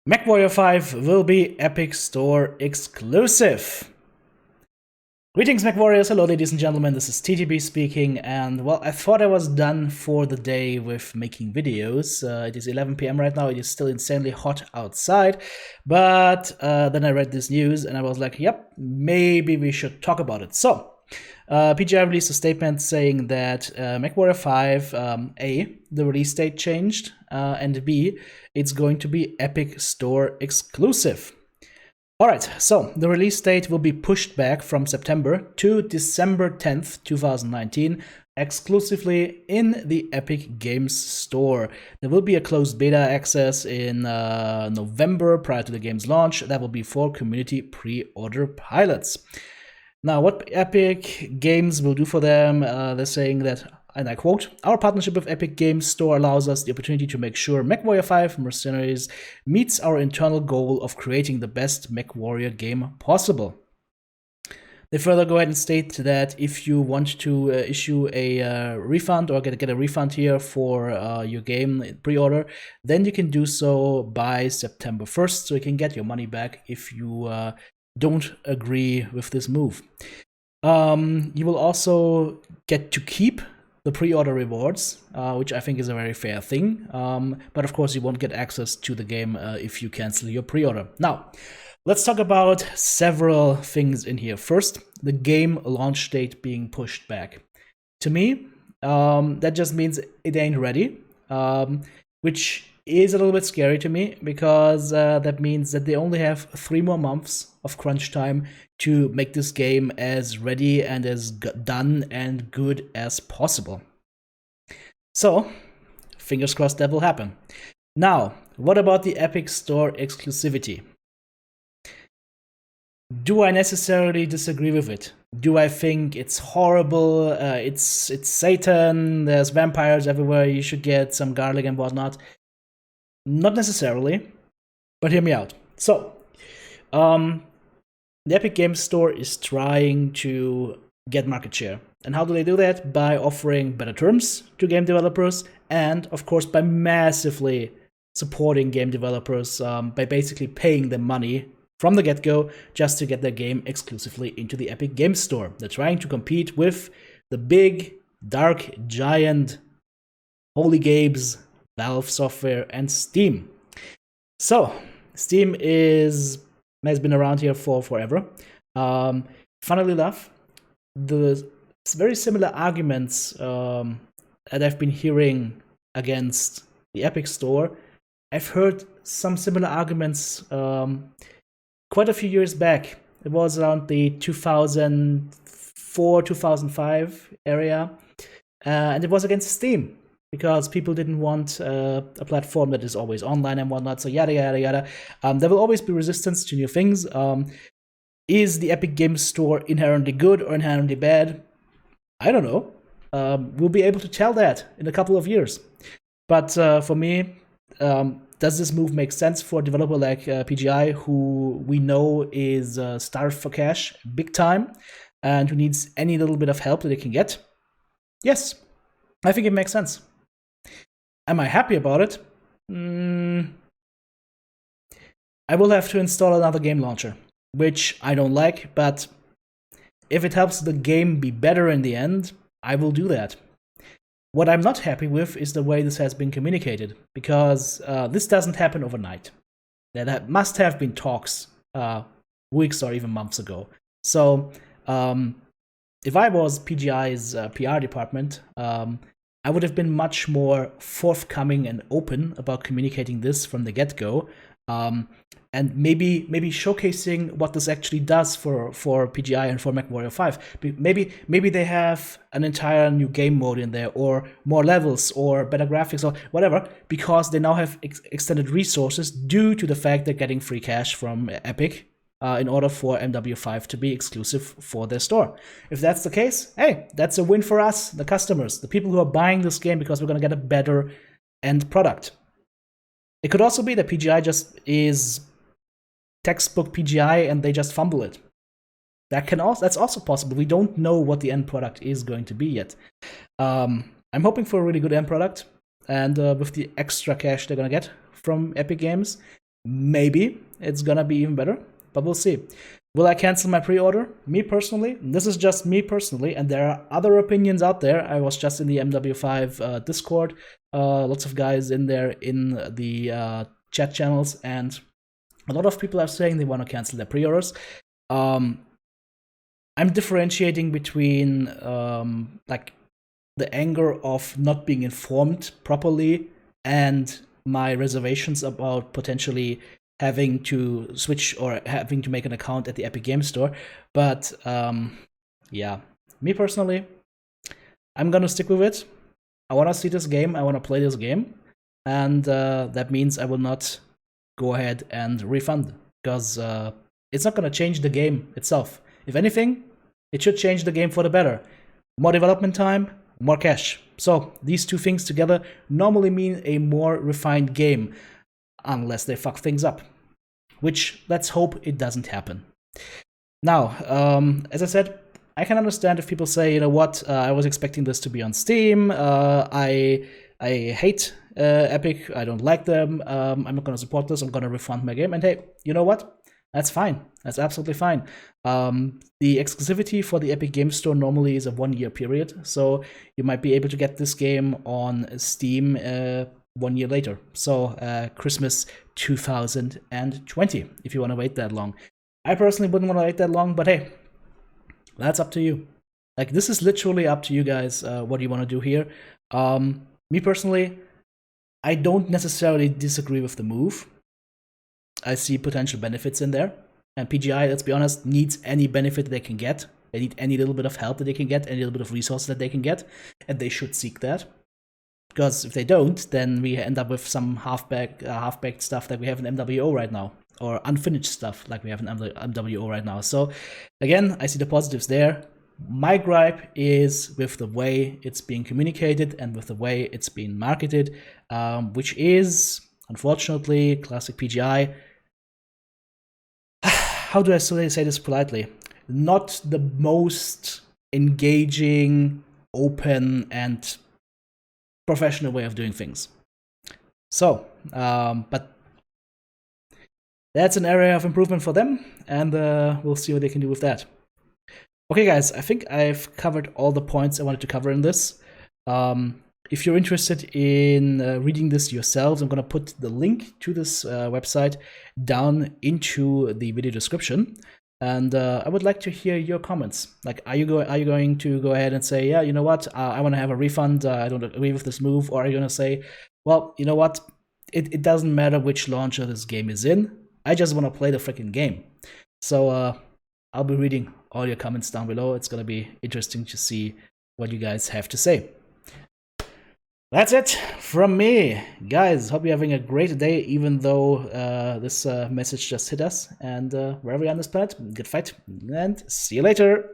Mechwarrior 5 will be Epic Store exclusive. Greetings, Mechwarriors. Hello, ladies and gentlemen. This is TTB speaking, and well, I thought I was done for the day with making videos. It is 11 p.m. right now. It is still insanely hot outside, but then I read this news and I was like, yep, maybe we should talk about it. So, PGI released a statement saying that Mechwarrior 5, A, the release date changed, and B, it's going to be Epic Store exclusive. Alright, so the release date will be pushed back from September to December 10th, 2019, exclusively in the Epic Games Store. There will be a closed beta access in November prior to the game's launch. That will be for community pre-order pilots. Now, what Epic Games will do for them, they're saying that, and I quote, "Our partnership with Epic Games Store allows us the opportunity to make sure Mechwarrior 5 Mercenaries meets our internal goal of creating the best Mechwarrior game possible." They further go ahead and state that if you want to issue a refund or get a refund here for your game pre-order, then you can do so by September 1st, so you can get your money back if you don't agree with this move. You will also get to keep the pre-order rewards, which I think is a very fair thing. But of course, you won't get access to the game if you cancel your pre-order. Now, let's talk about several things in here. First, the game launch date being pushed back. To me, that just means it ain't ready, which is a little bit scary to me, because that means that they only have 3 more months of crunch time to make this game as ready and as done and good as possible. So, fingers crossed that will happen. Now, what about the Epic Store exclusivity? Do I necessarily disagree with it? Do I think it's horrible, it's Satan, there's vampires everywhere, you should get some garlic and whatnot? Not necessarily, but hear me out. So, the Epic Games Store is trying to get market share. And how do they do that? By offering better terms to game developers, and of course by massively supporting game developers by basically paying them money from the get-go just to get their game exclusively into the Epic Games Store. They're trying to compete with the big, dark, giant Holy Games, Valve Software, and Steam. So, Steam has been around here for forever. Funnily enough, the very similar arguments that I've been hearing against the Epic Store, I've heard some similar arguments quite a few years back. It was around the 2004, 2005 area, and it was against Steam, because people didn't want a platform that is always online and whatnot, so yada yada yada. There will always be resistance to new things. Is the Epic Games Store inherently good or inherently bad? I don't know. We'll be able to tell that in a couple of years. But for me, does this move make sense for a developer like PGI, who we know is starved for cash big time and who needs any little bit of help that they can get? Yes, I think it makes sense. Am I happy about it? I will have to install another game launcher, which I don't like, but if it helps the game be better in the end, I will do that. What I'm not happy with is the way this has been communicated, because this doesn't happen overnight. There must have been talks weeks or even months ago. So if I was PGI's PR department, I would have been much more forthcoming and open about communicating this from the get-go, and maybe showcasing what this actually does for PGI and for Mechwarrior 5. Maybe they have an entire new game mode in there, or more levels, or better graphics, or whatever, because they now have extended resources due to the fact they're getting free cash from Epic in order for MW5 to be exclusive for their store. If that's the case, hey, that's a win for us, the customers, the people who are buying this game, because we're going to get a better end product. It could also be that PGI just is textbook PGI and they just fumble it. That's also possible. We don't know what the end product is going to be yet. I'm hoping for a really good end product, and with the extra cash they're going to get from Epic Games, maybe it's gonna be even better, but we'll see. Will I cancel my pre-order? Me personally, this is just me personally, and there are other opinions out there. I was just in the MW5 Discord, lots of guys in there in the chat channels, and a lot of people are saying they want to cancel their pre-orders. I'm differentiating between like the anger of not being informed properly and my reservations about potentially having to switch or having to make an account at the Epic Games Store. But yeah, me personally, I'm gonna stick with it. I want to see this game, I want to play this game, and that means I will not go ahead and refund, because it's not gonna change the game itself. If anything, it should change the game for the better. More development time, more cash. So these two things together normally mean a more refined game, unless they fuck things up, which let's hope it doesn't happen. Now, as I said, I can understand if people say, you know what, I was expecting this to be on Steam, I hate Epic, I don't like them, I'm not gonna support this, I'm gonna refund my game, and hey, you know what? That's fine. That's absolutely fine. The exclusivity for the Epic Games Store normally is a 1-year period, so you might be able to get this game on Steam 1 year later. So Christmas 2020, if you want to wait that long. I personally wouldn't want to wait that long, but hey, that's up to you. Like, this is literally up to you guys, what you want to do here. Me personally, I don't necessarily disagree with the move. I see potential benefits in there. And PGI, let's be honest, needs any benefit they can get. They need any little bit of help that they can get, any little bit of resources that they can get, and they should seek that. Because if they don't, then we end up with some half-baked stuff that we have in MWO right now, or unfinished stuff like we have in MWO right now. So again, I see the positives there. My gripe is with the way it's being communicated and with the way it's being marketed, which is, unfortunately, classic PGI. How do I say this politely? Not the most engaging, open, and professional way of doing things. So, but that's an area of improvement for them, and we'll see what they can do with that. Okay, guys, I think I've covered all the points I wanted to cover in this. If you're interested in reading this yourselves, I'm going to put the link to this website down into the video description. And I would like to hear your comments. Like, are you going to go ahead and say, yeah, you know what, I want to have a refund, I don't agree with this move? Or are you going to say, well, you know what, it doesn't matter which launcher this game is in, I just want to play the freaking game. So I'll be reading all your comments down below. It's going to be interesting to see what you guys have to say. That's it from me, guys. Hope you're having a great day, even though this message just hit us. And wherever you're on this planet, good fight, and see you later.